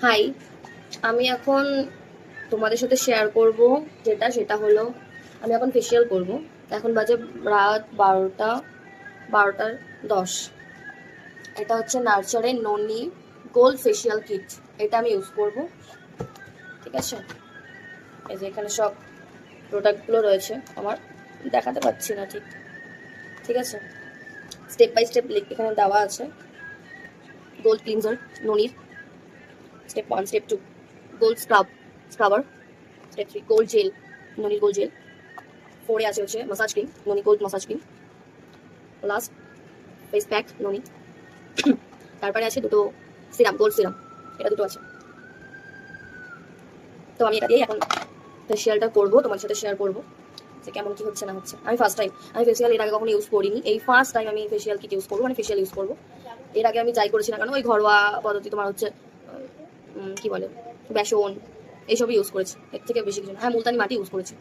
High, আমি এখন তোমাদের সাথে শেয়ার করব সেটা হলো আমি এখন ফেসিয়াল করব। এখন বাজে রাত 12টা 10। এটা হচ্ছে নার্চারের ননি গোল্ড ফেসিয়াল কিট। এটা আমি ইউজ করব, ঠিক আছে। এই যে এখানে সব প্রোডাক্টগুলো রয়েছে, আমার দেখাতে পাচ্ছি না ঠিক, ঠিক আছে। স্টেপ বাই স্টেপ এখানে দেওয়া আছে। গোল্ড ক্লিনজার ননির, step 1, step 2 gold scrubber, step 3 gold gel, ননির গোল্ড জেল। 4 আছে হচ্ছে massage cream, Noni gold massage cream. Last face pack Noni. তারপরে আছে দুটো সিরাম, গোল্ড সিরাম, এটা দুটো আছে। তো আমি এটা দিয়ে এখন ফেসিয়ালটা করবো, তোমার সাথে শেয়ার করবো যে কেমন কি হচ্ছে না হচ্ছে। আমি ফেসিয়াল এর আগে কখনো ইউজ করিনি, এই ফার্স্ট টাইম আমি ফেসিয়াল কিট ইউজ করবো, মানে ফেসিয়াল ইউজ করবো। এর আগে আমি যাই করেছি না কেন ওই ঘরোয়া পদ্ধতি, তোমার হচ্ছে কি বলে বেসন, এইসবই ইউজ করেছি, এর থেকে বেশি কিছু না। হ্যাঁ, মুলতানি মাটি ইউজ করেছি।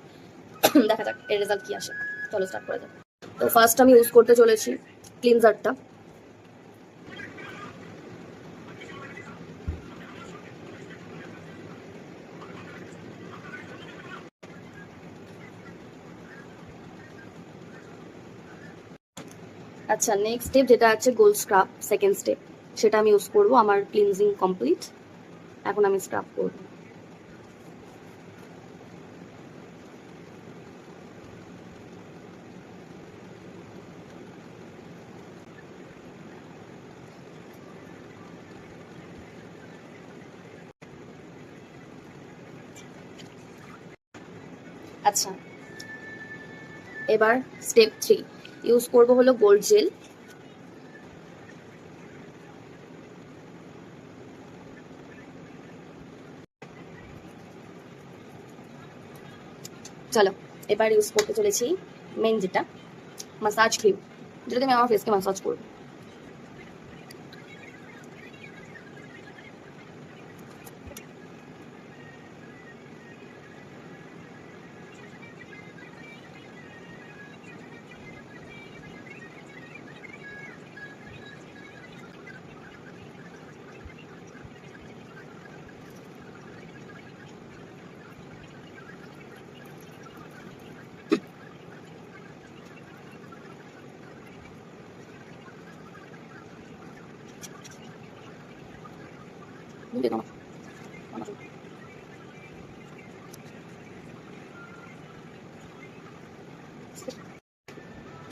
দেখা যাক এর রেজাল্ট কি আসে। চলো স্টার্ট করা যাক। তো ফার্স্ট আমি ইউজ করতে চলেছি ক্লিনজারটা। আচ্ছা, নেক্সট স্টেপ যেটা আছে গোল্ড স্ক্রাব, সেকেন্ড স্টেপ, সেটা আমি ইউজ করবো। আমার ক্লিনজিং কমপ্লিট, এখন আমি স্ক্রাব করবো। আচ্ছা, এবার স্টেপ 3 ইউজ করবো হলো গোল্ড জেল। চলো এবার ইউজ করতে চলেছি মেন যেটা মাসাজ ক্রিম, যেটা আমি আমার ফেসকে মাসাজ করবো।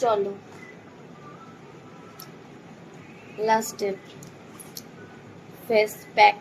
চলো লাস্ট স্টেপ ফেস প্যাক।